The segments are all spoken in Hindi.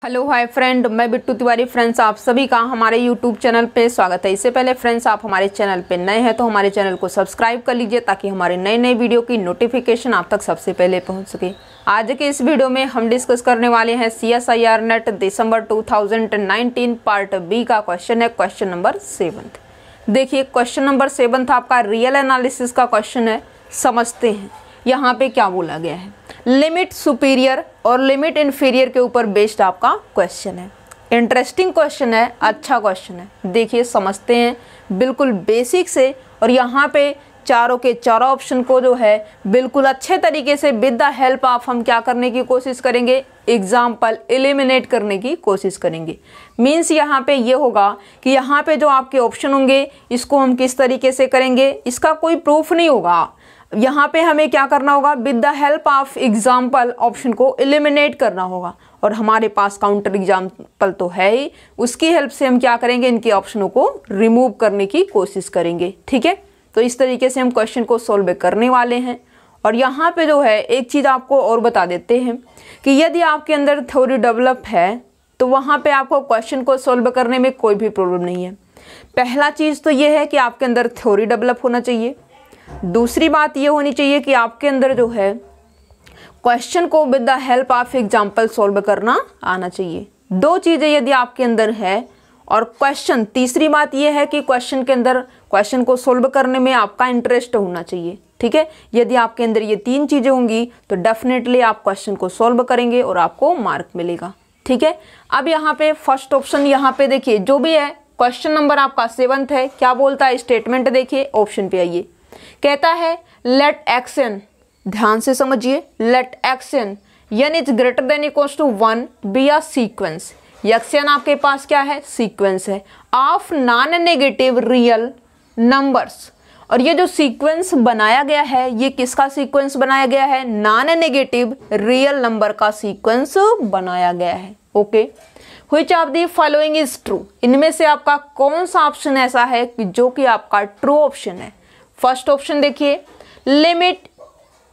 हेलो हाय फ्रेंड, मैं बिट्टू तिवारी। फ्रेंड्स, आप सभी का हमारे यूट्यूब चैनल पे स्वागत है। इससे पहले फ्रेंड्स, आप हमारे चैनल पे नए हैं तो हमारे चैनल को सब्सक्राइब कर लीजिए ताकि हमारे नए नए वीडियो की नोटिफिकेशन आप तक सबसे पहले पहुंच सके। आज के इस वीडियो में हम डिस्कस करने वाले हैं CSIR नेट दिसंबर 2019 पार्ट बी का क्वेश्चन है, क्वेश्चन नंबर 7। देखिए, क्वेश्चन नंबर 7 आपका रियल एनालिसिस का क्वेश्चन है। समझते हैं यहाँ पे क्या बोला गया है। लिमिट सुपीरियर और लिमिट इन्फीरियर के ऊपर बेस्ड आपका क्वेश्चन है। इंटरेस्टिंग क्वेश्चन है, अच्छा क्वेश्चन है। देखिए, समझते हैं बिल्कुल बेसिक से। और यहाँ पे चारों के चारों ऑप्शन को जो है बिल्कुल अच्छे तरीके से विद द हेल्प ऑफ हम क्या करने की कोशिश करेंगे, एग्जाम्पल एलिमिनेट करने की कोशिश करेंगे। मीन्स यहाँ पे ये होगा कि यहाँ पे जो आपके ऑप्शन होंगे इसको हम किस तरीके से करेंगे, इसका कोई प्रूफ नहीं होगा। यहाँ पे हमें क्या करना होगा, with the help of example option को एलिमिनेट करना होगा। और हमारे पास काउंटर एग्जाम्पल तो है ही, उसकी हेल्प से हम क्या करेंगे, इनके ऑप्शनों को रिमूव करने की कोशिश करेंगे। ठीक है, तो इस तरीके से हम क्वेश्चन को सोल्व करने वाले हैं। और यहाँ पे जो है एक चीज़ आपको और बता देते हैं कि यदि आपके अंदर थ्योरी डेवलप है तो वहाँ पे आपको क्वेश्चन को सोल्व करने में कोई भी प्रॉब्लम नहीं है। पहला चीज़ तो ये है कि आपके अंदर थ्योरी डेवलप होना चाहिए। दूसरी बात ये होनी चाहिए कि आपके अंदर जो है क्वेश्चन को with the help of example solve करना आना चाहिए। दो चीज़ें यदि आपके अंदर है और क्वेश्चन, तीसरी बात ये है कि क्वेश्चन के अंदर क्वेश्चन को सोल्व करने में आपका इंटरेस्ट होना चाहिए। ठीक है, यदि आपके अंदर ये तीन चीज़ें होंगी तो डेफिनेटली आप क्वेश्चन को सोल्व करेंगे और आपको मार्क मिलेगा। ठीक है, अब यहाँ पे फर्स्ट ऑप्शन, यहाँ पे देखिए जो भी है क्वेश्चन नंबर आपका 7 है। क्या बोलता है स्टेटमेंट, देखिए ऑप्शन पे आइए। कहता है लेट एक्शन, ध्यान से समझिए, let x n n is greater than equals to 1 be a sequence. X n आपके पास क्या है, सीक्वेंस है of non negative real numbers. और ये जो सीक्वेंस बनाया गया है, ये किसका सीक्वेंस बनाया गया है, नॉन नेगेटिव रियल नंबर का सीक्वेंस बनाया गया है। Okay, which of the following is true, इनमें से आपका कौन सा ऑप्शन ऐसा है कि जो कि आपका ट्रू ऑप्शन है। फर्स्ट ऑप्शन देखिए, limit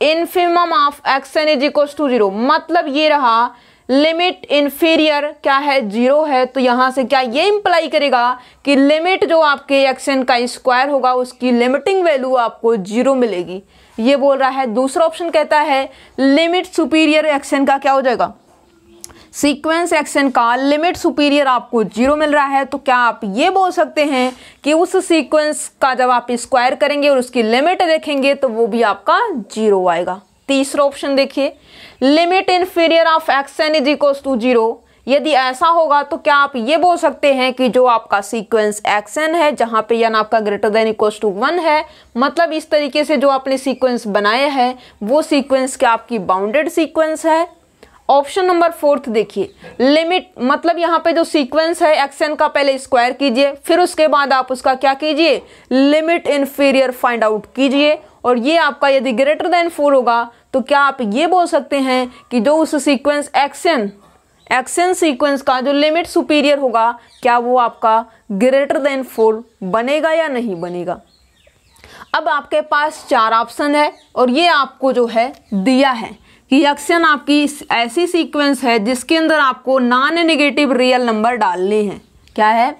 infimum of action is equals to 0, मतलब ये रहा लिमिट इन्फीरियर क्या है, 0 है। तो यहां से क्या ये इंप्लाई करेगा कि लिमिट जो आपके एक्शन का स्क्वायर होगा उसकी लिमिटिंग वैल्यू आपको 0 मिलेगी, ये बोल रहा है। दूसरा ऑप्शन कहता है लिमिट सुपीरियर एक्शन का क्या हो जाएगा, सीक्वेंस एक्शन का लिमिट सुपीरियर आपको 0 मिल रहा है। तो क्या आप ये बोल सकते हैं कि उस सीक्वेंस का जब आप स्क्वायर करेंगे और उसकी लिमिट देखेंगे तो वो भी आपका 0 आएगा। तीसरा ऑप्शन देखिए, limit inferior of action is equals to 0, यदि ऐसा होगा तो क्या आप ये बोल सकते हैं कि जो आपका सीक्वेंस एक्शन है जहां पे n आपका ग्रेटर देन इक्वल्स टू 1 है, मतलब इस तरीके से जो आपने सीक्वेंस बनाया है वो सीक्वेंस क्या आपकी बाउंडेड सीक्वेंस है। ऑप्शन नंबर 4 देखिए, लिमिट मतलब यहाँ पे जो सीक्वेंस है एक्शन का पहले स्क्वायर कीजिए, फिर उसके बाद आप उसका क्या कीजिए, लिमिट इन्फीरियर फाइंड आउट कीजिए। और ये आपका यदि ग्रेटर देन 4 होगा तो क्या आप ये बोल सकते हैं कि जो उस सीक्वेंस एक्शन सीक्वेंस का जो लिमिट सुपीरियर होगा क्या वो आपका ग्रेटर देन 4 बनेगा या नहीं बनेगा। अब आपके पास 4 ऑप्शन है और ये आपको जो है दिया है कि एक्शन आपकी ऐसी सीक्वेंस है जिसके अंदर आपको नॉन नेगेटिव रियल नंबर डालने हैं। क्या है,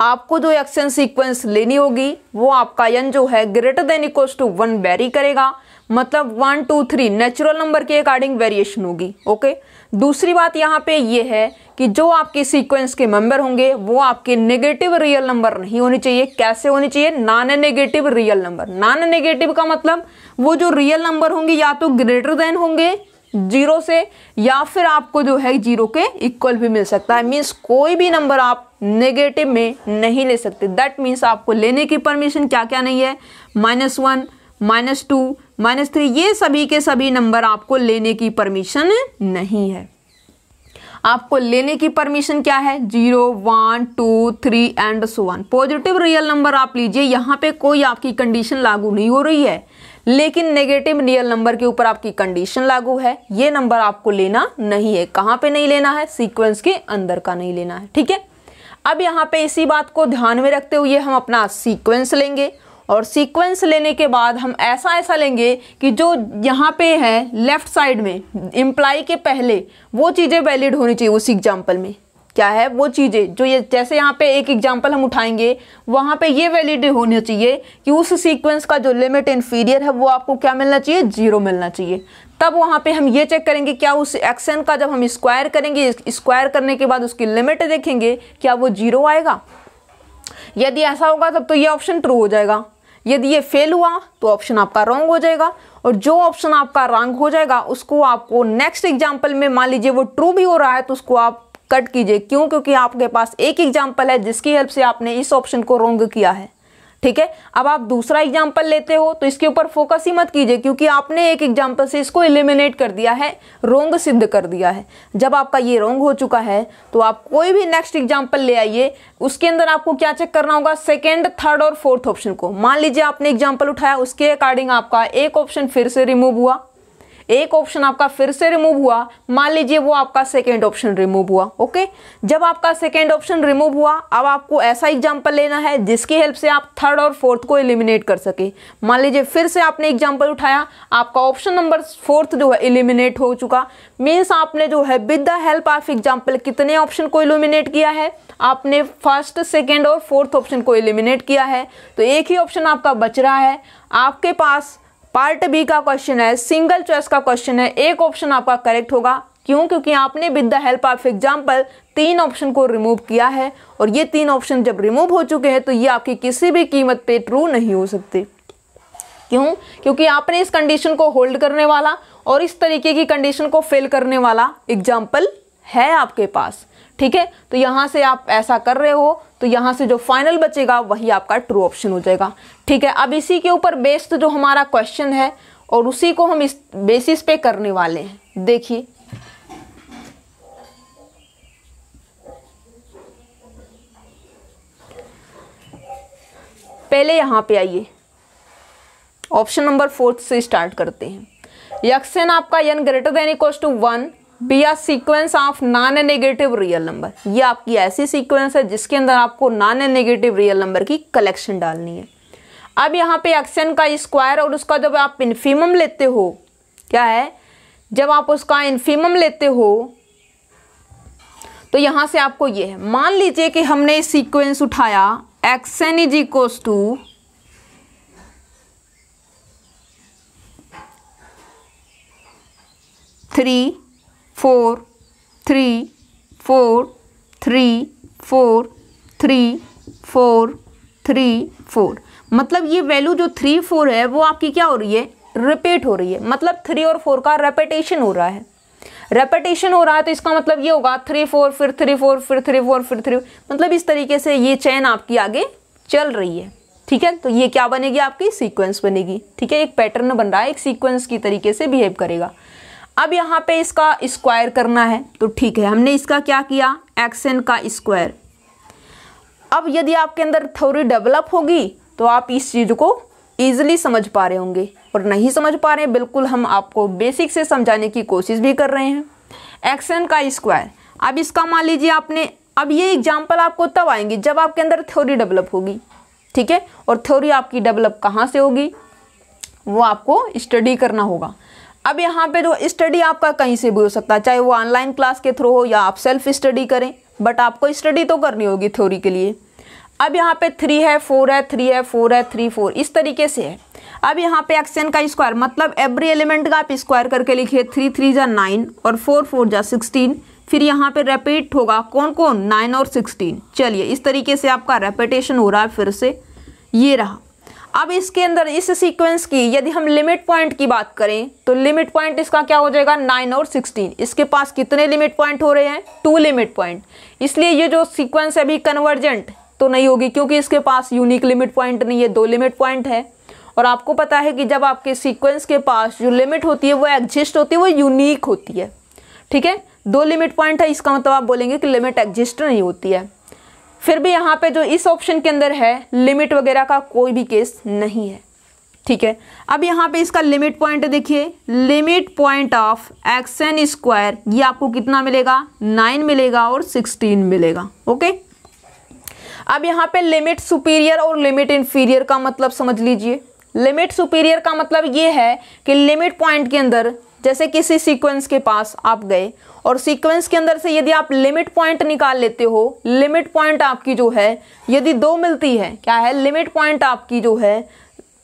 आपको जो एक्शन सीक्वेंस लेनी होगी वो आपका n जो है greater than equals to 1 vary करेगा, मतलब 1 2 3 नेचुरल नंबर के अकॉर्डिंग वेरिएशन होगी। ओके, दूसरी बात यहाँ पे ये है कि जो आपके सीक्वेंस के मेंबर होंगे वो आपके नेगेटिव रियल नंबर नहीं होनी चाहिए। कैसे होनी चाहिए, non negative real number. Non negative का मतलब वो जो रियल नंबर होंगे या तो ग्रेटर देन होंगे 0 से या फिर आपको जो है 0 के इक्वल भी मिल सकता है। मीन्स कोई भी नंबर आप नेगेटिव में नहीं ले सकते। दैट मीन्स आपको लेने की परमिशन क्या क्या नहीं है, -1 -2 -3, ये सभी के सभी नंबर आपको लेने की परमिशन नहीं है। आपको लेने की परमिशन क्या है, 0 1 2 3 and so on. Positive real number आप लीजिए, यहाँ पे कोई आपकी कंडीशन लागू नहीं हो रही है, लेकिन नेगेटिव रियल नंबर के ऊपर आपकी कंडीशन लागू है। ये नंबर आपको लेना नहीं है। कहाँ पे नहीं लेना है, सीक्वेंस के अंदर का नहीं लेना है। ठीक है, अब यहाँ पे इसी बात को ध्यान में रखते हुए हम अपना सीक्वेंस लेंगे और सीक्वेंस लेने के बाद हम ऐसा लेंगे कि जो यहाँ पे है लेफ्ट साइड में इम्प्लाई के पहले वो चीज़ें वैलिड होनी चाहिए उस एग्जाम्पल में। क्या है वो चीज़ें जो ये, जैसे यहाँ पे एक एग्जाम्पल हम उठाएंगे वहाँ पे ये वैलिड होनी चाहिए कि उस सीक्वेंस का जो लिमिट इन्फीरियर है वो आपको क्या मिलना चाहिए, 0 मिलना चाहिए। तब वहाँ पे हम ये चेक करेंगे क्या उस एक्शन का जब हम स्क्वायर करेंगे, स्क्वायर करने के बाद उसकी लिमिट देखेंगे क्या वो 0 आएगा। यदि ऐसा होगा तब तो ये ऑप्शन ट्रू हो जाएगा। यदि ये फेल हुआ तो ऑप्शन आपका रॉन्ग हो जाएगा। और जो ऑप्शन आपका रॉन्ग हो जाएगा उसको आपको नेक्स्ट एग्जाम्पल में, मान लीजिए वो ट्रू भी हो रहा है तो उसको आप कट कीजिए। क्यों? क्योंकि आपके पास एक एग्जाम्पल है जिसकी हेल्प से आपने इस ऑप्शन को रॉन्ग किया है। ठीक है, अब आप दूसरा एग्जाम्पल लेते हो तो इसके ऊपर फोकस ही मत कीजिए, क्योंकि आपने एक एग्जाम्पल से इसको एलिमिनेट कर दिया है, रॉन्ग सिद्ध कर दिया है। जब आपका ये रॉन्ग हो चुका है तो आप कोई भी नेक्स्ट एग्जाम्पल ले आइए, उसके अंदर आपको क्या चेक करना होगा, सेकेंड, थर्ड और फोर्थ ऑप्शन को। मान लीजिए आपने एग्जाम्पल उठाया, उसके अकॉर्डिंग आपका एक ऑप्शन फिर से रिमूव हुआ, एक ऑप्शन आपका फिर से रिमूव हुआ, मान लीजिए वो आपका सेकेंड ऑप्शन रिमूव हुआ। ओके, जब आपका सेकेंड ऑप्शन रिमूव हुआ, अब आपको ऐसा एग्जांपल लेना है जिसकी हेल्प से आप थर्ड और फोर्थ को एलिमिनेट कर सके। मान लीजिए फिर से आपने एग्जांपल उठाया, आपका ऑप्शन नंबर फोर्थ जो है एलिमिनेट हो चुका, मीन्स आपने जो है with the help of example कितने ऑप्शन को एलिमिनेट किया है, आपने फर्स्ट, सेकेंड और फोर्थ ऑप्शन को एलिमिनेट किया है। तो एक ही ऑप्शन आपका बच रहा है। आपके पास पार्ट बी का क्वेश्चन है, सिंगल चॉइस का क्वेश्चन है, एक ऑप्शन आपका करेक्ट होगा। क्यों? क्योंकि आपने with the help of example 3 option को रिमूव किया है, और ये 3 ऑप्शन जब रिमूव हो चुके हैं तो ये आपकी किसी भी कीमत पे ट्रू नहीं हो सकते। क्यों? क्योंकि आपने इस कंडीशन को होल्ड करने वाला और इस तरीके की कंडीशन को फेल करने वाला एग्जाम्पल है आपके पास। ठीक है, तो यहाँ से आप ऐसा कर रहे हो तो यहाँ से जो फाइनल बचेगा वही आपका ट्रू ऑप्शन हो जाएगा। ठीक है, अब इसी के ऊपर बेस्ड जो हमारा क्वेश्चन है और उसी को हम इस बेसिस पे करने वाले हैं। देखिए, पहले यहाँ पे आइए, ऑप्शन नंबर 4 से स्टार्ट करते हैं। यक्सन आपका n greater than equal to 1 be a sequence of non negative real number. ये आपकी ऐसी सीक्वेंस है जिसके अंदर आपको नॉन नेगेटिव रियल नंबर की कलेक्शन डालनी है। अब यहाँ पे एक्शन का स्क्वायर और उसका जब आप इन्फीमम लेते हो, क्या है, जब आप उसका इन्फीमम लेते हो तो यहाँ से आपको ये है, मान लीजिए कि हमने सीक्वेंस उठाया एक्सन इज इक्वल टू 3 4 3 4 3 4 3 4 3 4, मतलब ये वैल्यू जो 3 4 है वो आपकी क्या हो रही है, रिपीट हो रही है। मतलब 3 और 4 का रेपिटेशन हो रहा है। रेपिटेशन हो रहा है तो इसका मतलब ये होगा 3 4 फिर 3 4 फिर 3 4 फिर 3, मतलब इस तरीके से ये चेन आपकी आगे चल रही है। ठीक है, तो ये क्या बनेगी, आपकी सीक्वेंस बनेगी। ठीक है, एक पैटर्न बन रहा है, एक सीक्वेंस की तरीके से बिहेव करेगा। अब यहाँ पे इसका स्क्वायर करना है तो ठीक है, हमने इसका क्या किया, एक्सन का स्क्वायर। अब यदि आपके अंदर थ्योरी डेवलप होगी तो आप इस चीज़ को ईजिली समझ पा रहे होंगे, और नहीं समझ पा रहे हैं बिल्कुल हम आपको बेसिक से समझाने की कोशिश भी कर रहे हैं। एक्सन का स्क्वायर, अब इसका मान लीजिए आपने, अब ये एग्जाम्पल आपको तब आएंगे जब आपके अंदर थ्योरी डेवलप होगी। ठीक है, और थ्योरी आपकी डेवलप कहाँ से होगी, वो आपको स्टडी करना होगा। अब यहाँ पे जो स्टडी आपका कहीं से भी हो सकता है, चाहे वो ऑनलाइन क्लास के थ्रू हो या आप सेल्फ स्टडी करें, बट आपको स्टडी तो करनी होगी थ्योरी के लिए। अब यहाँ पे 3 है 4 है 3 है 4 है 3 4 इस तरीके से है। अब यहाँ पे एक्सन का स्क्वायर, मतलब एवरी एलिमेंट का आप स्क्वायर करके लिखिए, 3 3 जा 9 और 4 4 जा 16, फिर यहाँ पे रेपीट होगा कौन कौन, 9 और 16। चलिए, इस तरीके से आपका रेपिटेशन हो रहा है, फिर से ये रहा। अब इसके अंदर इस सीक्वेंस की यदि हम लिमिट पॉइंट की बात करें तो लिमिट पॉइंट इसका क्या हो जाएगा, 9 और 16। इसके पास कितने लिमिट पॉइंट हो रहे हैं, 2 लिमिट पॉइंट। इसलिए ये जो सीक्वेंस है अभी कन्वर्जेंट तो नहीं होगी, क्योंकि इसके पास यूनिक लिमिट पॉइंट नहीं है, 2 लिमिट पॉइंट है। और आपको पता है कि जब आपके सीक्वेंस के पास जो लिमिट होती है वो एग्जिस्ट होती है, वो यूनिक होती है। ठीक है, 2 लिमिट पॉइंट है, इसका मतलब आप बोलेंगे कि लिमिट एग्जिस्ट नहीं होती है। फिर भी यहाँ पे जो इस ऑप्शन के अंदर है लिमिट वगैरह का कोई भी केस नहीं है। ठीक है, अब यहाँ पे इसका लिमिट पॉइंट देखिए, limit point of action square, ये आपको कितना मिलेगा, 9 मिलेगा और 16 मिलेगा। ओके, अब यहाँ पे लिमिट सुपीरियर और लिमिट इन्फीरियर का मतलब समझ लीजिए। लिमिट सुपीरियर का मतलब ये है कि लिमिट पॉइंट के अंदर, जैसे किसी सीक्वेंस के पास आप गए और सीक्वेंस के अंदर से यदि आप लिमिट पॉइंट निकाल लेते हो, लिमिट पॉइंट आपकी जो है यदि 2 मिलती है, क्या है, लिमिट पॉइंट आपकी जो है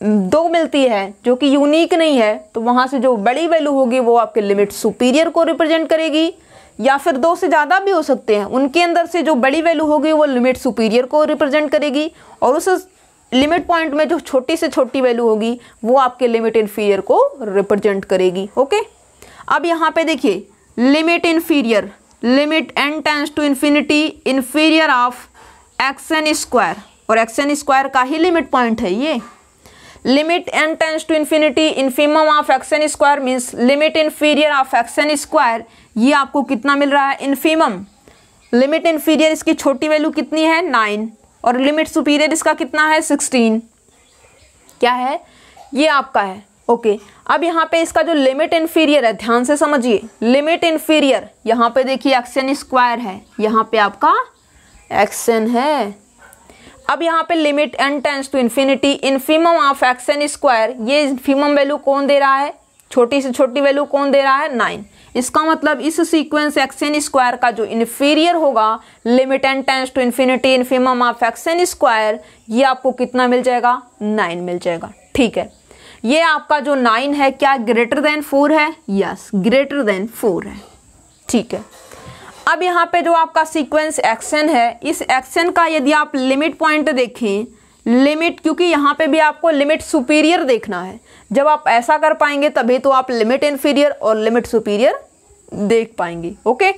2 मिलती है जो कि यूनिक नहीं है, तो वहाँ से जो बड़ी वैल्यू होगी वो आपके लिमिट सुपीरियर को रिप्रेजेंट करेगी, या फिर 2 से ज़्यादा भी हो सकते हैं, उनके अंदर से जो बड़ी वैल्यू होगी वो लिमिट सुपीरियर को रिप्रेजेंट करेगी, और उस लिमिट पॉइंट में जो छोटी से छोटी वैल्यू होगी वो आपके लिमिट इन्फीरियर को रिप्रेजेंट करेगी। ओके, अब यहाँ पे देखिए limit inferior, limit n tends to infinity inferior of xn square, और xn स्क्वायर का ही लिमिट पॉइंट है ये। Limit n tends to infinity infimum of xn square means limit inferior of xn square, ये आपको कितना मिल रहा है, इन्फीमम। लिमिट इन्फीरियर इसकी छोटी वैल्यू कितनी है, 9, और लिमिट सुपीरियर इसका कितना है, 16। क्या है, ये आपका है। ओके, अब यहाँ पे इसका जो लिमिट इन्फीरियर है, ध्यान से समझिए, लिमिट इन्फीरियर यहाँ पे देखिए xn स्क्वायर है, यहाँ पे आपका xn है। अब यहाँ पे limit n tends to infinity infimum of xn square, ये इन्फीमम वैल्यू कौन दे रहा है, छोटी से छोटी वैल्यू कौन दे रहा है, 9। इसका मतलब इस सीक्वेंस xn स्क्वायर का जो इन्फीरियर होगा, limit n tends to infinity infimum of xn square, ये आपको कितना मिल जाएगा, 9 मिल जाएगा। ठीक है, ये आपका जो 9 है क्या ग्रेटर देन 4 है, यस ग्रेटर देन 4 है। ठीक है, अब यहाँ पे जो आपका सीक्वेंस xn है, इस xn का यदि आप लिमिट पॉइंट देखें, लिमिट, क्योंकि यहाँ पे भी आपको लिमिट सुपीरियर देखना है, जब आप ऐसा कर पाएंगे तभी तो आप लिमिट इन्फीरियर और लिमिट सुपीरियर देख पाएंगे। ओके,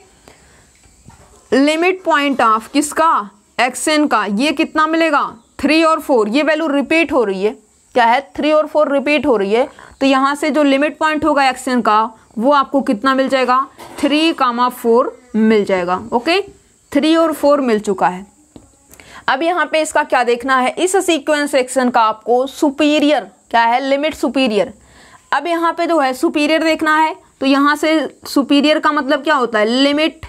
लिमिट पॉइंट ऑफ किसका, xn का, ये कितना मिलेगा, 3 और 4, ये वैल्यू रिपीट हो रही है, क्या है, 3 और 4 रिपीट हो रही है, तो यहाँ से जो लिमिट पॉइंट होगा xn का वो आपको कितना मिल जाएगा, 3,4 मिल जाएगा। ओके, 3 और 4 मिल चुका है। अब यहाँ पे इसका क्या देखना है, इस सीक्वेंस xn का आपको सुपीरियर, क्या है, लिमिट सुपीरियर। अब यहाँ पे जो है सुपीरियर देखना है, तो यहाँ से सुपीरियर का मतलब क्या होता है, limit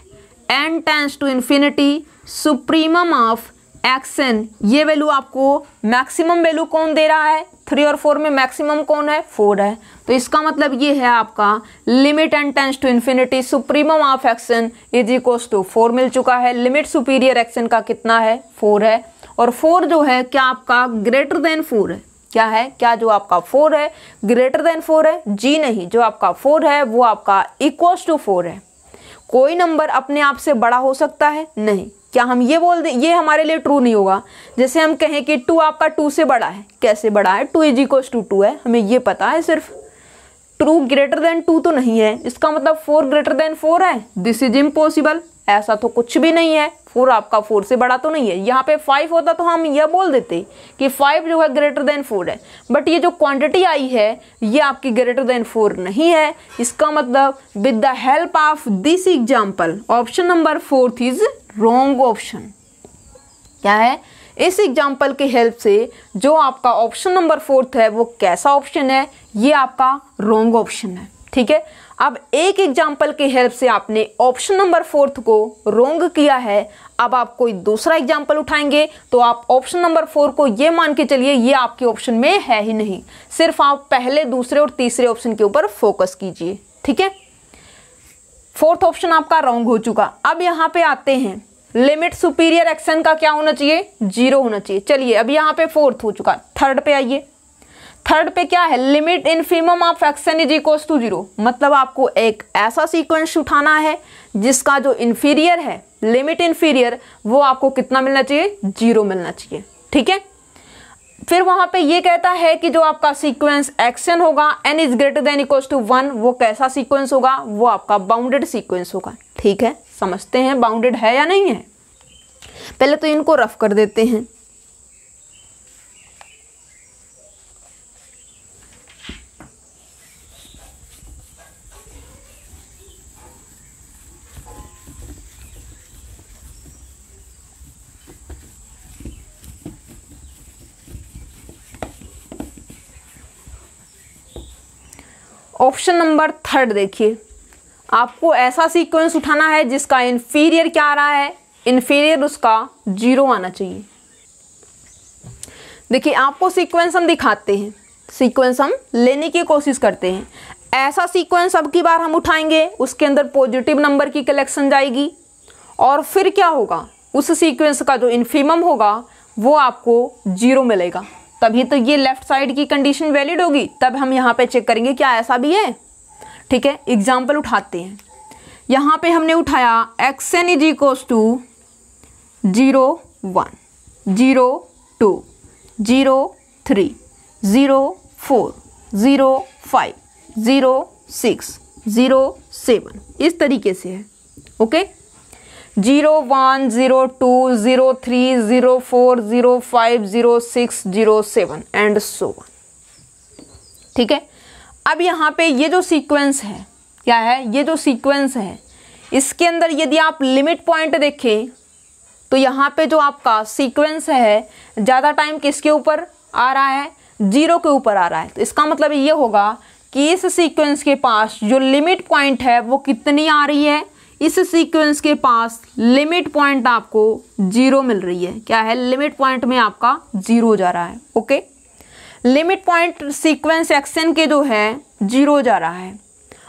n tends to infinity supremum of xn, ये वैल्यू आपको मैक्सिमम वैल्यू कौन दे रहा है, 3 और 4 में मैक्सिमम कौन है, 4 है, तो इसका मतलब ये है आपका limit n tends to infinity supremum of xn is equals to 4 मिल चुका है। लिमिट सुपीरियर xn का कितना है, 4 है, और 4 जो है क्या आपका ग्रेटर देन 4 है, क्या है, क्या जो आपका 4 है ग्रेटर देन 4 है, जी नहीं, जो आपका 4 है वो आपका इक्वल्स टू 4 है। कोई नंबर अपने आप से बड़ा हो सकता है, नहीं, क्या हम ये बोल दें, ये हमारे लिए ट्रू नहीं होगा। जैसे हम कहें कि 2 आपका 2 से बड़ा है, कैसे बड़ा है, 2 इज इक्वल्स टू 2 है, हमें ये पता है, सिर्फ 2 ग्रेटर देन 2 तो नहीं है, इसका मतलब 4 ग्रेटर देन 4 है, दिस इज इम्पॉसिबल, ऐसा तो कुछ भी नहीं है, 4 आपका 4 से बड़ा तो नहीं है। यहाँ पे 5 होता तो हम यह बोल देते कि 5 जो है ग्रेटर देन 4 है, बट ये जो क्वांटिटी आई है ये आपकी ग्रेटर देन 4 नहीं है। इसका मतलब with the help of this example option number 4 is wrong option. क्या है, इस एग्जाम्पल की हेल्प से जो आपका ऑप्शन नंबर 4 है वो कैसा ऑप्शन है, ये आपका रॉन्ग ऑप्शन है। ठीक है, अब एक एग्जाम्पल की हेल्प से आपने ऑप्शन नंबर 4 को रॉन्ग किया है, अब आप कोई दूसरा एग्जाम्पल उठाएंगे तो आप ऑप्शन नंबर 4 को ये मान के चलिए ये आपके ऑप्शन में है ही नहीं, सिर्फ आप पहले, दूसरे और तीसरे ऑप्शन के ऊपर फोकस कीजिए। ठीक है, 4th ऑप्शन आपका रॉन्ग हो चुका। अब यहाँ पे आते हैं, लिमिट सुपीरियर xn का क्या होना चाहिए, 0 होना चाहिए। चलिए अब यहाँ पे 4th हो चुका, 3rd पे आइए। 3rd पे क्या है, limit infimum of xn is equals to 0, मतलब आपको एक ऐसा सीक्वेंस उठाना है जिसका जो इन्फीरियर है, लिमिट इन्फीरियर, वो आपको कितना मिलना चाहिए, 0 मिलना चाहिए। ठीक है, फिर वहां पे ये कहता है कि जो आपका सीक्वेंस xn होगा n is greater than equals to 1, वो कैसा सीक्वेंस होगा, वो आपका बाउंडेड सीक्वेंस होगा। ठीक है, समझते हैं बाउंडेड है या नहीं है। पहले तो इनको रफ कर देते हैं। ऑप्शन नंबर 3rd देखिए, आपको ऐसा सीक्वेंस उठाना है जिसका इन्फीरियर क्या आ रहा है, इन्फीरियर उसका 0 आना चाहिए। देखिए आपको सीक्वेंस हम दिखाते हैं, सीक्वेंस हम लेने की कोशिश करते हैं। ऐसा सीक्वेंस अब की बार हम उठाएंगे, उसके अंदर पॉजिटिव नंबर की कलेक्शन जाएगी और फिर क्या होगा, उस सीक्वेंस का जो इन्फीमम होगा वो आपको 0 मिलेगा। तभी तो ये लेफ्ट साइड की कंडीशन वैलिड होगी। तब हम यहाँ पे चेक करेंगे क्या ऐसा भी है। ठीक है, एग्जाम्पल उठाते हैं। यहाँ पे हमने उठाया xn इज इक्वल्स टू 0 1 0 2 0 3 0 4 0 5 0 6 0 7 इस तरीके से है। Okay, 0 1 0 2 0 3 0 4 0 5 0 6 0 7 and so on. ठीक है, अब यहाँ पे ये जो सीक्वेंस है क्या है, ये जो सीक्वेंस है इसके अंदर यदि आप लिमिट पॉइंट देखें तो यहाँ पे जो आपका सीक्वेंस है ज़्यादा टाइम किसके ऊपर आ रहा है, 0 के ऊपर आ रहा है। तो इसका मतलब ये होगा कि इस सीक्वेंस के पास जो लिमिट पॉइंट है वो कितनी आ रही है, इस सीक्वेंस के पास लिमिट पॉइंट आपको 0 मिल रही है। क्या है, लिमिट पॉइंट में आपका 0 जा रहा है। Okay, limit point sequence action के जो है 0 जा रहा है।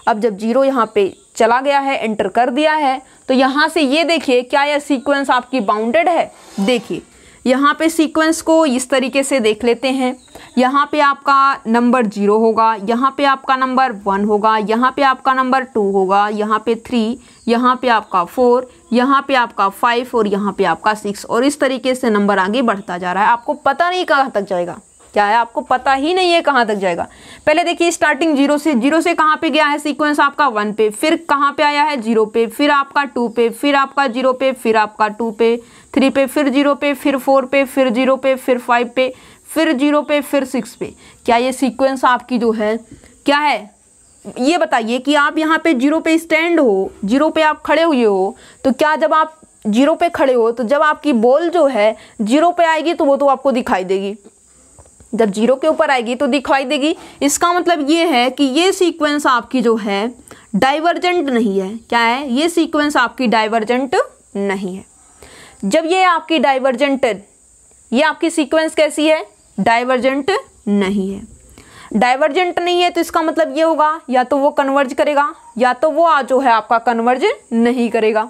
अब जब 0 यहाँ पे चला गया है, एंटर कर दिया है, तो यहाँ से ये देखिए क्या यह सीक्वेंस आपकी बाउंडेड है। देखिए यहाँ पे सीक्वेंस को इस तरीके से देख लेते हैं। यहाँ पे आपका नंबर 0 होगा, यहाँ पे आपका नंबर 1 होगा, यहाँ पे आपका नंबर 2 होगा, यहाँ पे 3, यहाँ पे आपका 4, यहाँ पे आपका 5 और यहाँ पे आपका 6 और इस तरीके से नंबर आगे बढ़ता जा रहा है। आपको पता नहीं कहाँ तक जाएगा, क्या है, आपको पता ही नहीं है कहाँ तक जाएगा। पहले देखिए स्टार्टिंग 0 से कहाँ पे गया है सीक्वेंस आपका 1 पे, फिर कहाँ पे आया है 0 पे, फिर आपका 2 पे, फिर आपका 0 पे, फिर आपका 2 पे, 3 पे, फिर 0 पे, फिर 4 पे, फिर 0 पे, फिर 5 पे, फिर 0 पे, फिर 6 पे। क्या ये सीक्वेंस आपकी जो है क्या है, ये बताइए कि आप यहाँ पे 0 पे स्टैंड हो, 0 पे आप खड़े हुए हो, तो क्या जब आप 0 पे खड़े हो तो जब आपकी बॉल जो है 0 पे आएगी तो वो तो आपको दिखाई देगी, जब 0 के ऊपर आएगी तो दिखाई देगी। इसका मतलब ये है कि ये सीक्वेंस आपकी जो है डाइवर्जेंट नहीं है। क्या है, ये सीक्वेंस आपकी डाइवर्जेंट नहीं है। जब ये आपकी डाइवर्जेंट, ये आपकी सीक्वेंस कैसी है, डाइवर्जेंट नहीं है। डाइवर्जेंट नहीं है तो इसका मतलब ये होगा या तो वो कन्वर्ज करेगा या तो वो जो है आपका कन्वर्ज नहीं करेगा।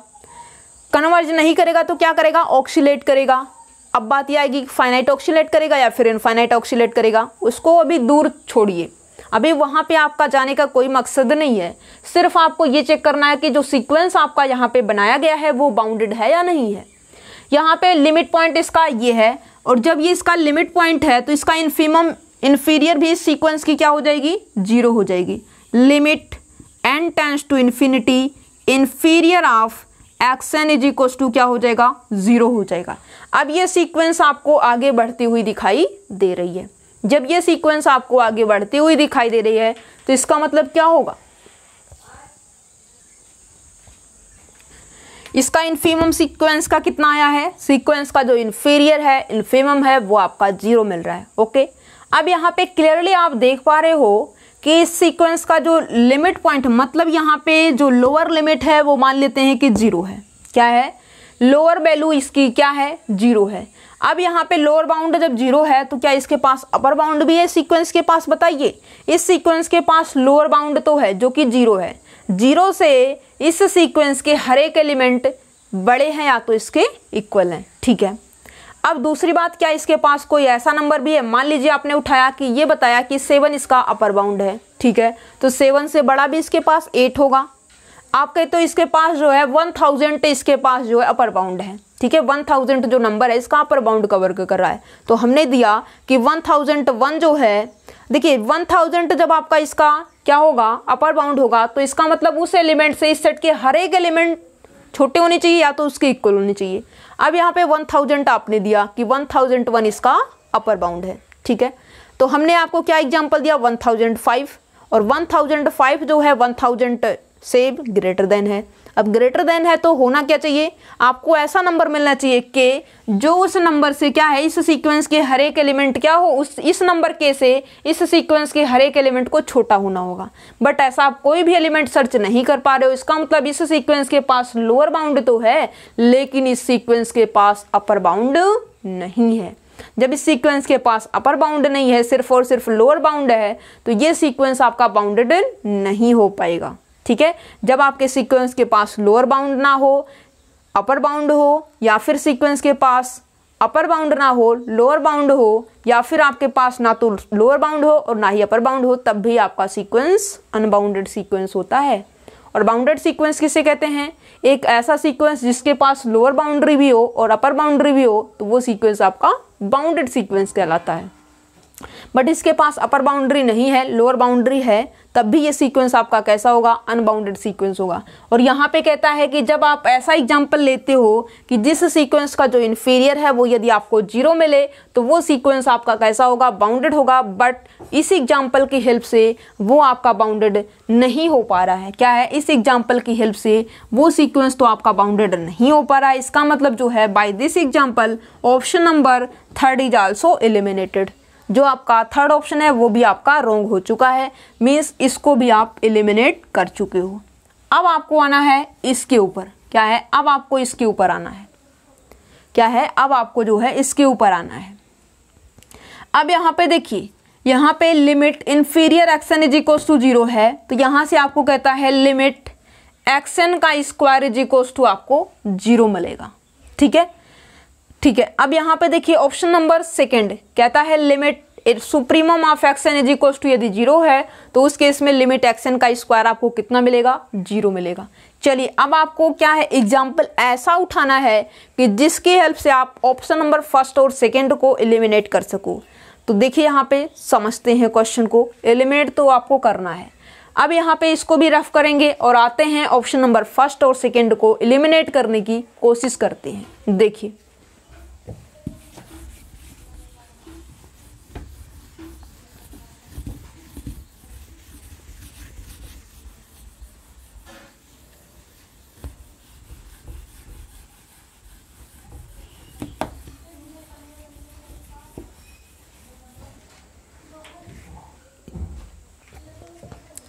कन्वर्ज नहीं करेगा तो क्या करेगा, ऑक्सीलेट करेगा। अब बात यह आएगी फाइनाइट ऑक्सीलेट करेगा या फिर इनफाइनाइट ऑक्सीलेट करेगा, उसको अभी दूर छोड़िए, अभी वहाँ पे आपका जाने का कोई मकसद नहीं है। सिर्फ आपको ये चेक करना है कि जो सीक्वेंस आपका यहाँ पे बनाया गया है वो बाउंडेड है या नहीं है। यहाँ पे लिमिट पॉइंट इसका ये है और जब ये इसका लिमिट पॉइंट है तो इसका इन्फीरियर भी इस सीक्वेंस की क्या हो जाएगी, 0 हो जाएगी। Limit n tends to infinity inferior of xn is equals to क्या हो जाएगा, 0 हो जाएगा। अब ये सीक्वेंस आपको आगे बढ़ती हुई दिखाई दे रही है। जब ये सीक्वेंस आपको आगे बढ़ती हुई दिखाई दे रही है तो इसका मतलब क्या होगा, इसका इन्फीमम सीक्वेंस का कितना आया है, सीक्वेंस का जो इन्फीरियर है, इन्फीमम है, वो आपका 0 मिल रहा है। ओके, अब यहाँ पे क्लियरली आप देख पा रहे हो कि इस सीक्वेंस का जो लिमिट पॉइंट, मतलब यहाँ पे जो लोअर लिमिट है वो मान लेते हैं कि 0 है। क्या है, लोअर वैल्यू इसकी क्या है, 0 है। अब यहाँ पे लोअर बाउंड जब 0 है तो क्या इसके पास अपर बाउंड भी है सीक्वेंस के पास, बताइए। इस सीक्वेंस के पास लोअर बाउंड तो है जो कि 0 है। 0 से इस सीक्वेंस के हर एक एलिमेंट बड़े हैं या तो इसके इक्वल हैं। ठीक है, अब दूसरी बात, क्या इसके पास कोई ऐसा नंबर भी है, मान लीजिए आपने उठाया कि ये बताया कि 7 इसका अपर बाउंड है। ठीक है, तो 7 से बड़ा भी इसके पास 8 होगा। आप कहते तो इसके पास जो है 1000 इसके पास जो है अपर बाउंड है। ठीक है, 1000 जो नंबर है इसका अपर बाउंड का वर्क कर रहा है, तो हमने दिया कि 1001 जो है, देखिए 1000 जब आपका इसका क्या होगा, अपर बाउंड होगा, तो इसका मतलब उस एलिमेंट से इस सेट के हर एक एलिमेंट छोटे होने चाहिए या तो उसके इक्वल होने चाहिए। अब यहाँ पे 1000 आपने दिया कि 1001 इसका अपर बाउंड है। ठीक है, तो हमने आपको क्या एग्जांपल दिया, 1005, और 1005 जो है 1000 से ग्रेटर देन है। अब ग्रेटर देन है तो होना क्या चाहिए, आपको ऐसा नंबर मिलना चाहिए कि जो उस नंबर से क्या है, इस सीक्वेंस के हर एक एलिमेंट क्या हो, उस इस नंबर के से इस सीक्वेंस के हर एक एलिमेंट को छोटा होना होगा। बट ऐसा आप कोई भी एलिमेंट सर्च नहीं कर पा रहे हो। इसका मतलब इस सीक्वेंस के पास लोअर बाउंड तो है लेकिन इस सीक्वेंस के पास अपर बाउंड नहीं है। जब इस सीक्वेंस के पास अपर बाउंड नहीं है, सिर्फ और सिर्फ लोअर बाउंड है, तो ये सीक्वेंस आपका बाउंडेड नहीं हो पाएगा। ठीक है, जब आपके सीक्वेंस के पास लोअर बाउंड ना हो, अपर बाउंड हो, या फिर सीक्वेंस के पास अपर बाउंड ना हो, लोअर बाउंड हो, या फिर आपके पास ना तो लोअर बाउंड हो और ना ही अपर बाउंड हो, तब भी आपका सीक्वेंस अनबाउंडेड सीक्वेंस होता है। और बाउंडेड सीक्वेंस किसे कहते हैं? एक ऐसा सीक्वेंस जिसके पास लोअर बाउंड्री भी हो और अपर बाउंड्री भी हो, तो वो सीक्वेंस आपका बाउंडेड सीक्वेंस कहलाता है। बट इसके पास अपर बाउंड्री नहीं है, लोअर बाउंड्री है, तब भी ये सीक्वेंस आपका कैसा होगा? अनबाउंडेड सीक्वेंस होगा। और यहाँ पे कहता है कि जब आप ऐसा एग्जाम्पल लेते हो कि जिस सीक्वेंस का जो इन्फीरियर है वो यदि आपको 0 मिले, तो वो सीक्वेंस आपका कैसा होगा? बाउंडेड होगा। बट इस एग्जाम्पल की हेल्प से वो आपका बाउंडेड नहीं हो पा रहा है। क्या है? इस एग्जाम्पल की हेल्प से वो सीक्वेंस तो आपका बाउंडेड नहीं हो पा रहा है। इसका मतलब जो है, by this example option number 3 is also eliminated. जो आपका थर्ड ऑप्शन है वो भी आपका रॉन्ग हो चुका है, मीन्स इसको भी आप एलिमिनेट कर चुके हो। अब आपको आना है इसके ऊपर। क्या है? अब आपको इसके ऊपर आना है। क्या है? अब आपको जो है इसके ऊपर आना है। अब यहाँ पे देखिए, यहाँ पे limit inferior x n is equals to 0 है, तो यहाँ से आपको कहता है लिमिट एक्सन का स्क्वायर इज इक्वल्स टू आपको 0 मिलेगा। ठीक है, ठीक है। अब यहाँ पे देखिए ऑप्शन नंबर 2 कहता है limit supremum of x n is equals to, यदि 0 है तो उस केस में लिमिट एक्सन का स्क्वायर आपको कितना मिलेगा? 0 मिलेगा। चलिए, अब आपको क्या है? एग्जाम्पल ऐसा उठाना है कि जिसकी हेल्प से आप ऑप्शन नंबर 1 और 2 को एलिमिनेट कर सको। तो देखिए यहाँ पे समझते हैं क्वेश्चन को। एलिमिनेट तो आपको करना है। अब यहाँ पे इसको भी रफ करेंगे और आते हैं ऑप्शन नंबर 1 और 2 को एलिमिनेट करने की कोशिश करते हैं। देखिए,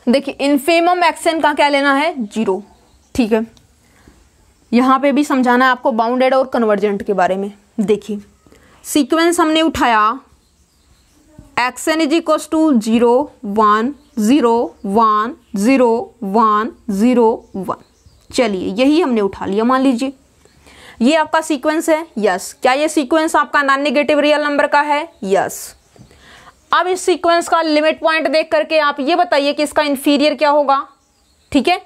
देखिए इन्फीमम एक्सन का क्या लेना है? 0। ठीक है, यहाँ पे भी समझाना है आपको बाउंडेड और कन्वर्जेंट के बारे में। देखिए सीक्वेंस हमने उठाया एक्सन इज इक्वल्स टू 0 1 0 1 0 1 0 1। चलिए यही हमने उठा लिया। मान लीजिए ये आपका सीक्वेंस है। यस। क्या ये सीक्वेंस आपका नॉन नेगेटिव रियल नंबर का है? यस। अब इस सीक्वेंस का लिमिट पॉइंट देख करके आप ये बताइए कि इसका इन्फीरियर क्या होगा। ठीक है,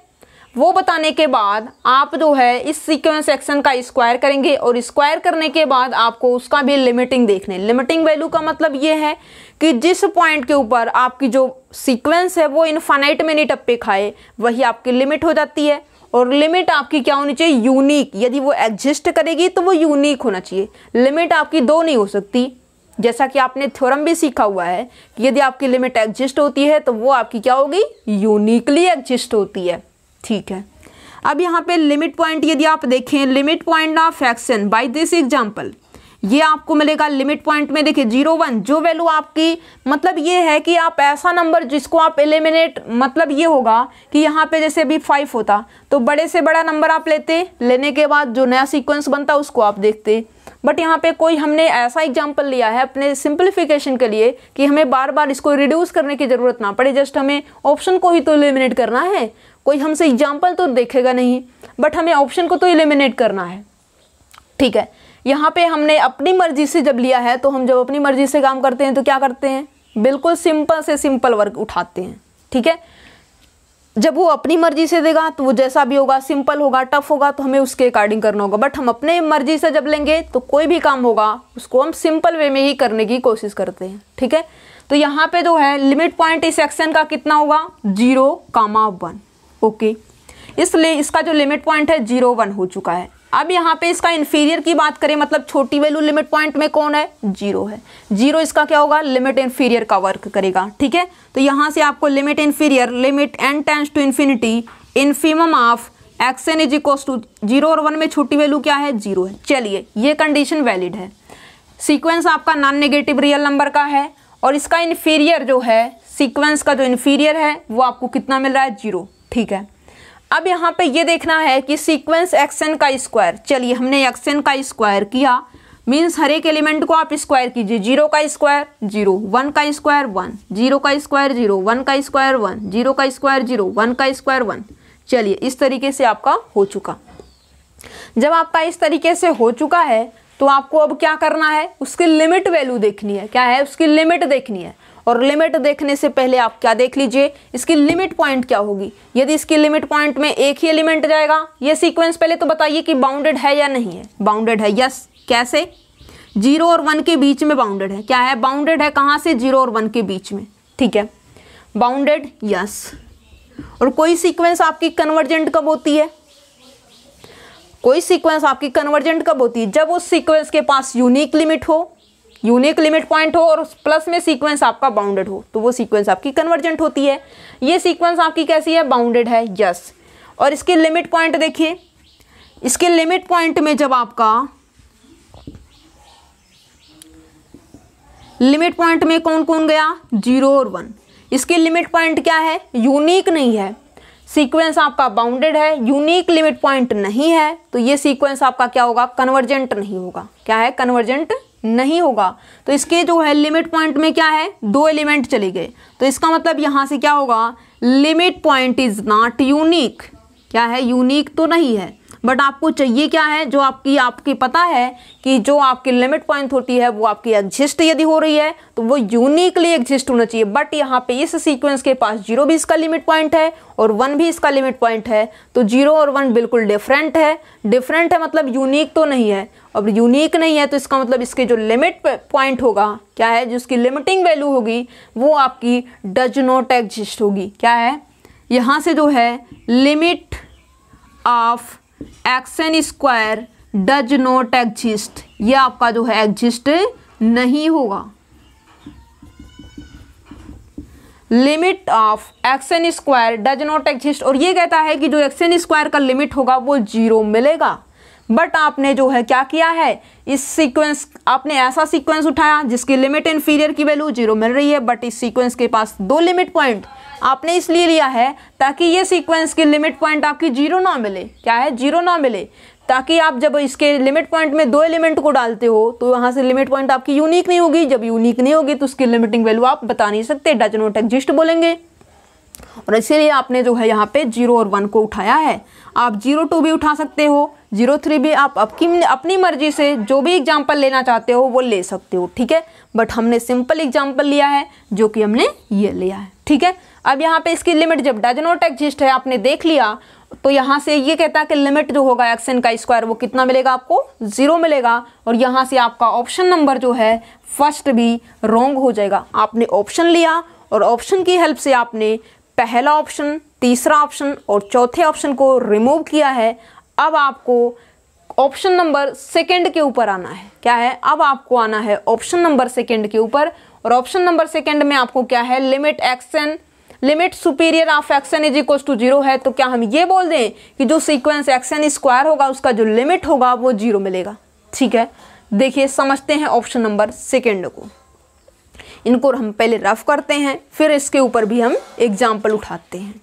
वो बताने के बाद आप जो है इस सीक्वेंस एक्शन का स्क्वायर करेंगे और स्क्वायर करने के बाद आपको उसका भी लिमिटिंग देखने। लिमिटिंग वैल्यू का मतलब ये है कि जिस पॉइंट के ऊपर आपकी जो सीक्वेंस है वो इनफाइनाइट में नहीं टप्पे खाए, वही आपकी लिमिट हो जाती है। और लिमिट आपकी क्या होनी चाहिए? यूनिक। यदि वो एग्जिस्ट करेगी तो वो यूनिक होना चाहिए। लिमिट आपकी 2 नहीं हो सकती। जैसा कि आपने थ्योरम भी सीखा हुआ है कि यदि आपकी लिमिट एग्जिस्ट होती है तो वो आपकी क्या होगी? यूनिकली एग्जिस्ट होती है। ठीक है, अब यहाँ पे लिमिट पॉइंट यदि आप देखें, limit point of action by this example, ये आपको मिलेगा लिमिट पॉइंट में। देखिए 0 1 जो वैल्यू आपकी, मतलब ये है कि आप ऐसा नंबर जिसको आप एलिमिनेट, मतलब ये होगा कि यहाँ पे जैसे अभी 5 होता तो बड़े से बड़ा नंबर आप लेते, लेने के बाद जो नया सीक्वेंस बनता उसको आप देखते। बट यहाँ पे कोई हमने ऐसा एग्जाम्पल लिया है अपने सिंप्लीफिकेशन के लिए कि हमें बार बार इसको रिड्यूस करने की जरूरत ना पड़े, जस्ट हमें ऑप्शन को ही तो एलिमिनेट करना है। कोई हमसे एग्जाम्पल तो देखेगा नहीं, बट हमें ऑप्शन को तो एलिमिनेट करना है। ठीक है, यहाँ पे हमने अपनी मर्जी से जब लिया है, तो हम जब अपनी मर्जी से काम करते हैं तो क्या करते हैं? बिल्कुल सिंपल से सिंपल वर्क उठाते हैं। ठीक है, जब वो अपनी मर्जी से देगा तो वो जैसा भी होगा, सिंपल होगा, टफ होगा, तो हमें उसके अकॉर्डिंग करना होगा। बट हम अपने मर्जी से जब लेंगे तो कोई भी काम होगा उसको हम सिंपल वे में ही करने की कोशिश करते हैं। ठीक है, तो यहाँ पे जो है लिमिट पॉइंट इस एक्शन का कितना होगा? 0, 1। ओके, इसलिए इसका जो लिमिट पॉइंट है 0 1 हो चुका है। अब यहाँ पे इसका इन्फीरियर की बात करें, मतलब छोटी वैल्यू लिमिट पॉइंट में कौन है? 0 है। 0 इसका क्या होगा? लिमिट इन्फीरियर का वर्क करेगा। ठीक है, तो यहाँ से आपको limit inferior, limit n tends to infinity infimum of x n is equals to 0 और 1 में छोटी वैल्यू क्या है? 0 है। चलिए ये कंडीशन वैलिड है। सीक्वेंस आपका नॉन नेगेटिव रियल नंबर का है और इसका इन्फीरियर जो है, सीक्वेंस का जो इन्फीरियर है वो आपको कितना मिल रहा है? 0। ठीक है, अब यहाँ पे ये देखना है कि सीक्वेंस एक्सन का स्क्वायर, चलिए हमने एक्सन का स्क्वायर किया मीन्स हर एक एलिमेंट को आप स्क्वायर कीजिए। 0 का स्क्वायर 0, 1 का स्क्वायर 1, 0 का स्क्वायर 0, 1 का स्क्वायर 1, 0 का स्क्वायर 0, 1 का स्क्वायर 1। चलिए इस तरीके से आपका हो चुका। जब आपका इस तरीके से हो चुका है तो आपको अब क्या करना है, उसकी लिमिट वैल्यू देखनी है। क्या है, उसकी लिमिट देखनी है। और लिमिट देखने से पहले आप क्या देख लीजिए, इसकी लिमिट पॉइंट क्या होगी। यदि इसकी लिमिट पॉइंट में एक ही एलिमेंट जाएगा, ये सीक्वेंस पहले तो बताइए कि बाउंडेड है या नहीं है। बाउंडेड है, यस। कैसे, 0 और 1 के बीच में बाउंडेड है। क्या है, बाउंडेड है। कहाँ से, 0 और 1 के बीच में। ठीक है, बाउंडेड, यस। और कोई सीक्वेंस आपकी कन्वर्जेंट कब होती है, कोई सीक्वेंस आपकी कन्वर्जेंट कब होती है, जब उस सीक्वेंस के पास यूनिक लिमिट हो, यूनिक लिमिट पॉइंट हो और प्लस में सीक्वेंस आपका बाउंडेड हो, तो वो सीक्वेंस आपकी कन्वर्जेंट होती है। ये सीक्वेंस आपकी कैसी है, बाउंडेड है, यस। और इसकी लिमिट पॉइंट देखिए, इसके लिमिट पॉइंट में जब आपका लिमिट पॉइंट में कौन कौन गया, 0 और 1। इसकी लिमिट पॉइंट क्या है, यूनिक नहीं है। सीक्वेंस आपका बाउंडेड है, यूनिक लिमिट पॉइंट नहीं है, तो ये सीक्वेंस आपका क्या होगा, कन्वर्जेंट नहीं होगा। क्या है, कन्वर्जेंट नहीं होगा। तो इसके जो है लिमिट पॉइंट में क्या है, 2 एलिमेंट चले गए, तो इसका मतलब यहां से क्या होगा, limit point is not unique. क्या है, यूनिक तो नहीं है। बट आपको चाहिए क्या है, जो आपकी पता है कि जो आपकी लिमिट पॉइंट होती है वो आपकी एग्जिस्ट यदि हो रही है तो वो यूनिकली एग्जिस्ट होना चाहिए। बट यहाँ पे इस सीक्वेंस के पास 0 भी इसका लिमिट पॉइंट है और 1 भी इसका लिमिट पॉइंट है, तो 0 और 1 बिल्कुल डिफरेंट है। डिफरेंट है मतलब यूनिक तो नहीं है। अब यूनिक नहीं है तो इसका मतलब इसके जो लिमिट पॉइंट होगा, क्या है, जिसकी लिमिटिंग वैल्यू होगी वो आपकी डज नॉट एग्जिस्ट होगी। क्या है, यहाँ से जो है limit of action square does not exist, ये आपका जो है एग्जिस्ट नहीं होगा। Limit of action square does not exist, और ये कहता है कि जो एक्सन स्क्वायर का लिमिट होगा वो 0 मिलेगा। बट आपने जो है क्या किया है, इस सीक्वेंस, आपने ऐसा सीक्वेंस उठाया जिसकी लिमिट इन्फीरियर की वैल्यू 0 मिल रही है, बट इस सीक्वेंस के पास 2 लिमिट पॉइंट आपने इसलिए लिया है ताकि ये सीक्वेंस की लिमिट पॉइंट आपकी 0 ना मिले। क्या है, 0 ना मिले, ताकि आप जब इसके लिमिट पॉइंट में 2 एलिमेंट को डालते हो तो वहां से लिमिट पॉइंट आपकी यूनिक नहीं होगी। जब यूनिक नहीं होगी तो उसकी लिमिटिंग वैल्यू आप बता नहीं सकते, डज नॉट एग्जिस्ट बोलेंगे। और इसीलिए आपने जो है यहाँ पे 0 और 1 को उठाया है। आप 0-2 भी उठा सकते हो, 0-3 भी आप अपनी मर्जी से जो भी एग्जाम्पल लेना चाहते हो वो ले सकते हो। ठीक है, बट हमने सिंपल एग्जाम्पल लिया है जो कि हमने ये लिया है। ठीक है, अब यहाँ पे इसकी लिमिट जब डज नॉट एग्जिस्ट है आपने देख लिया, तो यहाँ से ये कहता है कि लिमिट जो होगा एक्सन का स्क्वायर वो कितना मिलेगा, आपको 0 मिलेगा। और यहाँ से आपका ऑप्शन नंबर जो है फर्स्ट भी रॉन्ग हो जाएगा। आपने ऑप्शन लिया और ऑप्शन की हेल्प से आपने पहला ऑप्शन, तीसरा ऑप्शन और चौथे ऑप्शन को रिमूव किया है। अब आपको ऑप्शन नंबर सेकंड के ऊपर आना है। क्या है, अब आपको आना है ऑप्शन नंबर सेकंड के ऊपर। और ऑप्शन नंबर सेकंड में आपको क्या है, limit x n, limit superior of x n is equal to 0 है। तो क्या हम ये बोल दें कि जो सीक्वेंस एक्सन स्क्वायर होगा उसका जो लिमिट होगा वो 0 मिलेगा। ठीक है, देखिए समझते हैं ऑप्शन नंबर सेकंड को। इनको हम पहले रफ करते हैं, फिर इसके ऊपर भी हम एग्जाम्पल उठाते हैं।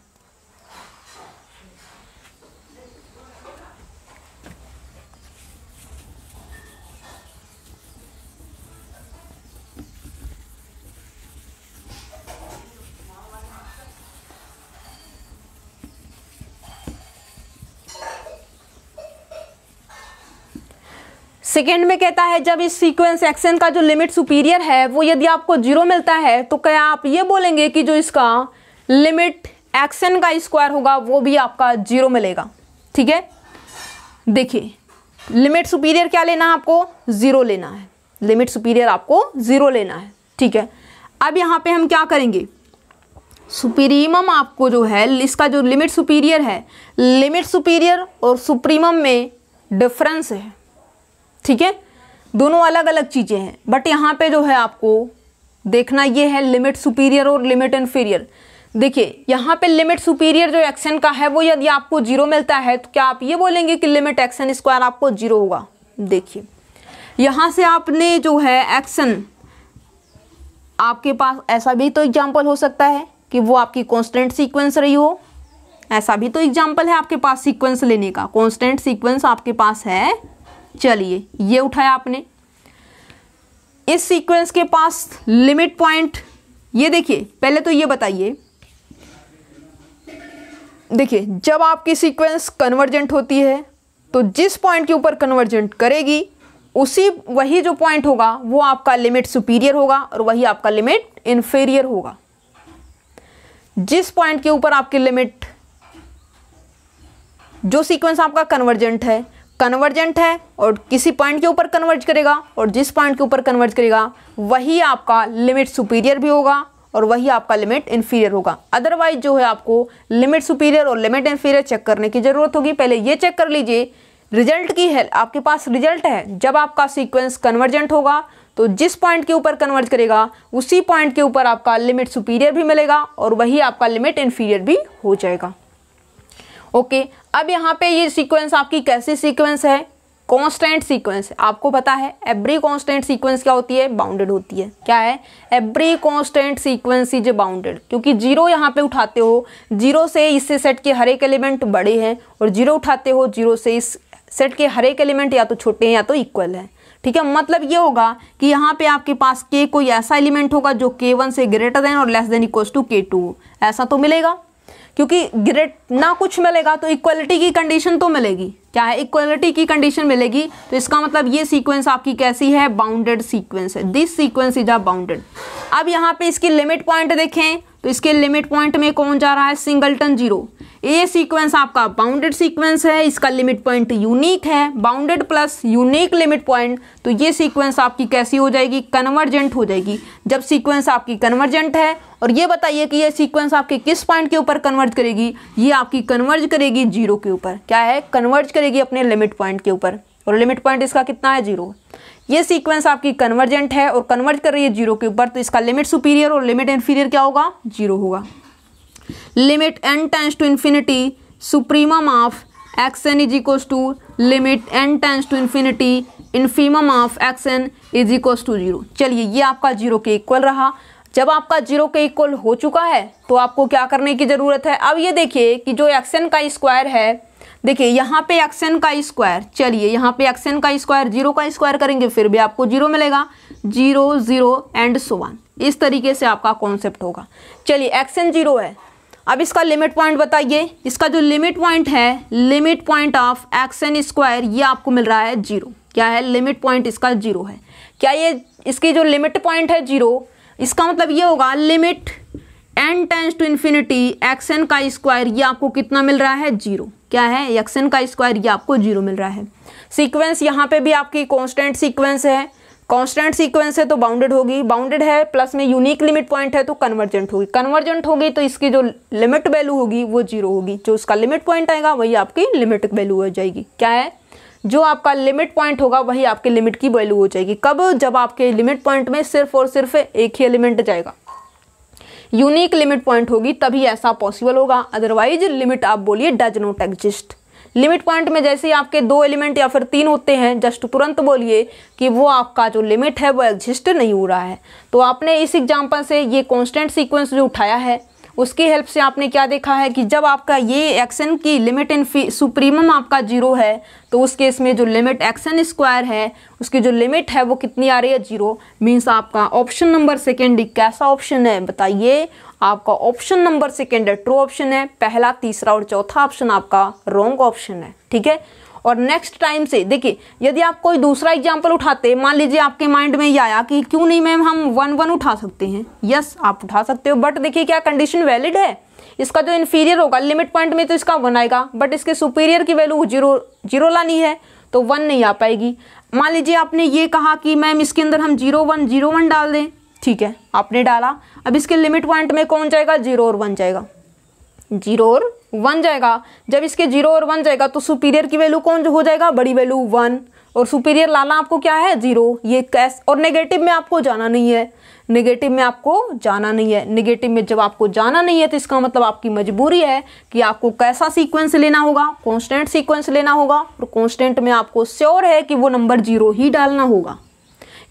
सेकेंड में कहता है जब इस सीक्वेंस एक्सन का जो लिमिट सुपीरियर है वो यदि आपको 0 मिलता है तो क्या आप ये बोलेंगे कि जो इसका लिमिट एक्सन का स्क्वायर होगा वो भी आपका 0 मिलेगा। ठीक है, देखिए लिमिट सुपीरियर क्या लेना है, आपको 0 लेना है। लिमिट सुपीरियर आपको 0 लेना है। ठीक है, अब यहाँ पे हम क्या करेंगे, सुपीरियम आपको जो है इसका जो लिमिट सुपीरियर है, लिमिट सुपीरियर और सुप्रीमम में डिफरेंस है। ठीक है, दोनों अलग अलग चीज़ें हैं, बट यहाँ पे जो है आपको देखना ये है लिमिट सुपीरियर और लिमिट इन्फीरियर। देखिए यहाँ पे लिमिट सुपीरियर जो एक्सन का है वो यदि आपको 0 मिलता है तो क्या आप ये बोलेंगे कि लिमिट एक्सन स्क्वायर आपको 0 होगा। देखिए यहाँ से आपने जो है एक्सन, आपके पास ऐसा भी तो एग्जाम्पल हो सकता है कि वो आपकी कॉन्स्टेंट सीक्वेंस रही हो। ऐसा भी तो एग्जाम्पल है आपके पास सीक्वेंस लेने का, कॉन्स्टेंट सीक्वेंस आपके पास है। चलिए ये उठाया आपने, इस सीक्वेंस के पास लिमिट पॉइंट, ये देखिए पहले तो ये बताइए, देखिए जब आपकी सीक्वेंस कन्वर्जेंट होती है तो जिस पॉइंट के ऊपर कन्वर्जेंट करेगी वही जो पॉइंट होगा वो आपका लिमिट सुपीरियर होगा और वही आपका लिमिट इन्फीरियर होगा। जिस पॉइंट के ऊपर आपकी लिमिट, जो सीक्वेंस आपका कन्वर्जेंट है और किसी पॉइंट के ऊपर कन्वर्ज करेगा और जिस पॉइंट के ऊपर कन्वर्ज करेगा वही आपका लिमिट सुपीरियर भी होगा और वही आपका लिमिट इन्फीरियर होगा। अदरवाइज जो है आपको लिमिट सुपीरियर और लिमिट इन्फीरियर चेक करने की जरूरत होगी। पहले ये चेक कर लीजिए रिजल्ट की है, आपके पास रिजल्ट है, जब आपका सीक्वेंस कन्वर्जेंट होगा तो जिस पॉइंट के ऊपर कन्वर्ज करेगा उसी पॉइंट के ऊपर आपका लिमिट सुपीरियर भी मिलेगा और वही आपका लिमिट इन्फीरियर भी हो जाएगा। ओके, अब यहाँ पे ये सीक्वेंस आपकी कैसी सीक्वेंस है? Constant sequence. आपको पता है एवरी कांस्टेंट सीक्वेंस क्या होती है? बाउंडेड होती है। क्या है? Every constant sequence is bounded, क्योंकि जीरो यहाँ पे उठाते हो, जीरो से इससे सेट के हर एक एलिमेंट बड़े हैं और जीरो उठाते हो, जीरो से इस सेट के हर एक एलिमेंट या तो छोटे हैं या तो इक्वल है। ठीक है, मतलब ये होगा कि यहाँ पे आपके पास के कोई ऐसा एलिमेंट होगा जो k1 से ग्रेटर देन और less than equals to k2, ऐसा तो मिलेगा, क्योंकि ग्रेट ना कुछ मिलेगा तो इक्वलिटी की कंडीशन तो मिलेगी। क्या है? इक्वलिटी की कंडीशन मिलेगी, तो इसका मतलब ये सीक्वेंस आपकी कैसी है? बाउंडेड सीक्वेंस है। This sequence is a bounded. अब यहाँ पे इसकी लिमिट पॉइंट देखें तो इसके लिमिट पॉइंट में कौन जा रहा है? Singleton zero. ये सीक्वेंस आपका बाउंडेड सीक्वेंस है, इसका लिमिट पॉइंट यूनिक है, bounded plus unique limit point, तो ये सीक्वेंस आपकी कैसी हो जाएगी? कन्वर्जेंट हो जाएगी। जब सीक्वेंस आपकी कन्वर्जेंट है, और ये बताइए कि ये सीक्वेंस आपके किस पॉइंट के ऊपर कन्वर्ज करेगी? ये आपकी कन्वर्ज करेगी जीरो के ऊपर। क्या है? कन्वर्ज करेगी अपने लिमिट पॉइंट के ऊपर, और लिमिट पॉइंट इसका कितना है? जीरो। ये सीक्वेंस आपकी कन्वर्जेंट है और कन्वर्ज कर रही है जीरो के ऊपर, तो इसका लिमिट सुपीरियर और लिमिट इन्फीरियर क्या होगा? जीरो होगा। Limit n tends to infinity supremum of xn is equals to limit n tends to infinity infimum of xn is equals to zero. चलिए, ये आपका जीरो के इक्वल रहा। जब आपका जीरो के इक्वल हो चुका है तो आपको क्या करने की जरूरत है? अब ये देखिए कि जो xn का स्क्वायर है, देखिए यहाँ पे xn का स्क्वायर, चलिए यहाँ पे xn का स्क्वायर जीरो का स्क्वायर करेंगे फिर भी आपको जीरो मिलेगा, zero zero and so on. इस तरीके से आपका कॉन्सेप्ट होगा। चलिए, xn जीरो है, अब इसका लिमिट पॉइंट बताइए। इसका जो लिमिट पॉइंट है, limit point of xn square, ये आपको मिल रहा है जीरो। क्या है? लिमिट पॉइंट इसका जीरो है। क्या ये इसकी जो लिमिट पॉइंट है जीरो, इसका मतलब ये होगा limit n tends to infinity xn का स्क्वायर, ये आपको कितना मिल रहा है? जीरो। क्या है? xn का स्क्वायर, ये आपको जीरो मिल रहा है। सीक्वेंस यहाँ पे भी आपकी कांस्टेंट सीक्वेंस है, कांस्टेंट सीक्वेंस है तो बाउंडेड होगी, बाउंडेड है प्लस में यूनिक लिमिट पॉइंट है तो कन्वर्जेंट होगी, कन्वर्जेंट होगी तो इसकी जो लिमिट वैल्यू होगी वो जीरो होगी, जो उसका लिमिट पॉइंट आएगा वही आपकी लिमिट वैल्यू हो जाएगी। क्या है? जो आपका लिमिट पॉइंट होगा वही आपके लिमिट की वैल्यू हो जाएगी। कब? जब आपके लिमिट पॉइंट में सिर्फ और सिर्फ एक ही एलिमेंट जाएगा, यूनिक लिमिट पॉइंट होगी तभी ऐसा पॉसिबल होगा, अदरवाइज लिमिट आप बोलिए does not exist. Limit point में जैसे ही आपके दो एलिमेंट या फिर तीन होते हैं, जस्ट तुरंत बोलिए कि वो आपका जो लिमिट है वो एग्जिस्ट नहीं हो रहा है। तो आपने इस एग्जांपल से ये कांस्टेंट सीक्वेंस जो उठाया है उसकी हेल्प से आपने क्या देखा है कि जब आपका ये xn की लिमिट इन सुप्रीमम आपका जीरो है तो उस केस में जो लिमिट xn स्क्वायर है उसकी जो लिमिट है वो कितनी आ रही है? जीरो। मीन्स आपका ऑप्शन नंबर सेकेंड कैसा ऑप्शन है बताइए? आपका ऑप्शन नंबर सेकेंड है, ट्रू ऑप्शन है। पहला, तीसरा और चौथा ऑप्शन आपका रॉन्ग ऑप्शन है। ठीक है, और नेक्स्ट टाइम से देखिए, यदि आप कोई दूसरा एग्जाम्पल उठाते, मान लीजिए आपके माइंड में ये आया कि क्यों नहीं मैम हम 1 1 उठा सकते हैं। यस, आप उठा सकते हो, बट देखिए क्या कंडीशन वैलिड है? इसका जो इन्फीरियर होगा लिमिट पॉइंट में तो इसका 1 आएगा, बट इसके सुपीरियर की वैल्यू जीरो लानी है तो 1 नहीं आ पाएगी। मान लीजिए आपने ये कहा कि मैम इसके अंदर हम 0 1 डाल दें, ठीक है, आपने डाला। अब इसके लिमिट पॉइंट में कौन जाएगा? 0 और 1 जाएगा, 0 और 1 जाएगा। जब इसके 0 और 1 जाएगा तो सुपीरियर की वैल्यू कौन जो हो जाएगा? बड़ी वैल्यू 1, और सुपीरियर लाना आपको क्या है? 0। ये कैश, और नेगेटिव में आपको जाना नहीं है, नेगेटिव में आपको जाना नहीं है। नेगेटिव में जब आपको जाना नहीं है तो इसका मतलब आपकी मजबूरी है कि आपको कैसा सीक्वेंस लेना होगा? कांस्टेंट सीक्वेंस लेना होगा, और कांस्टेंट में आपको श्योर है कि वो नंबर 0 ही डालना होगा।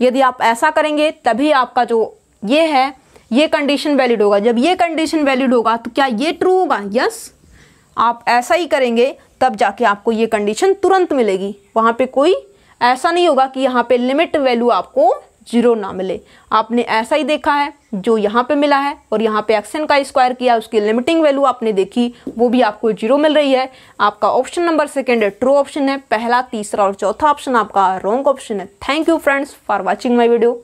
यदि आप ऐसा करेंगे तभी आपका जो ये है ये कंडीशन वैलिड होगा। जब ये कंडीशन वैलिड होगा तो क्या ये ट्रू होगा? यस, आप ऐसा ही करेंगे तब जाके आपको ये कंडीशन तुरंत मिलेगी। वहाँ पे कोई ऐसा नहीं होगा कि यहाँ पे लिमिट वैल्यू आपको जीरो ना मिले। आपने ऐसा ही देखा है जो यहाँ पे मिला है, और यहाँ पे एक्शन का स्क्वायर किया, उसकी लिमिटिंग वैल्यू आपने देखी, वो भी आपको जीरो मिल रही है। आपका option number second true option है, पहला, तीसरा और चौथा ऑप्शन आपका रॉन्ग ऑप्शन है। Thank you friends for watching my video.